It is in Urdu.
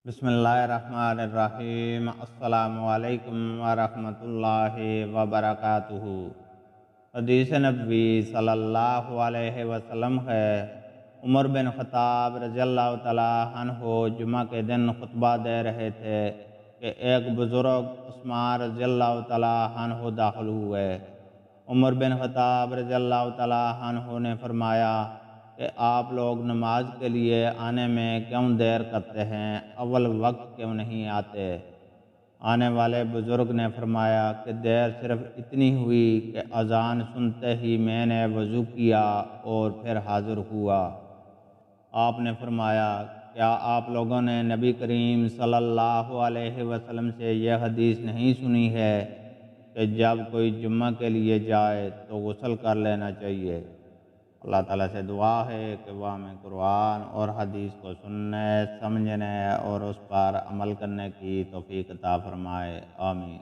بسم اللہ الرحمن الرحیم۔ السلام علیکم ورحمۃ اللہ وبرکاتہ۔ حدیث نبوی صلی اللہ علیہ وسلم ہے، عمر بن خطاب رضی اللہ تعالیٰ عنہ جمعہ کے دن خطبہ دے رہے تھے کہ ایک بزرگ عثمان رضی اللہ تعالیٰ عنہ داخل ہوئے۔ عمر بن خطاب رضی اللہ تعالیٰ عنہ نے فرمایا کہ آپ لوگ نماز کے لیے آنے میں کیوں دیر کرتے ہیں، اول وقت کیوں نہیں آتے؟ آنے والے بزرگ نے فرمایا کہ دیر صرف اتنی ہوئی کہ اذان سنتے ہی میں نے وضو کیا اور پھر حاضر ہوا۔ آپ نے فرمایا، کیا آپ لوگوں نے نبی کریم صلی اللہ علیہ وسلم سے یہ حدیث نہیں سنی ہے کہ جب کوئی جمعہ کے لیے جائے تو غسل کر لینا چاہیے؟ اللہ تعالیٰ سے دعا ہے کہ وہ ہمیں قرآن اور حدیث کو سننے، سمجھنے اور اس پر عمل کرنے کی توفیق عطا فرمائے، آمین۔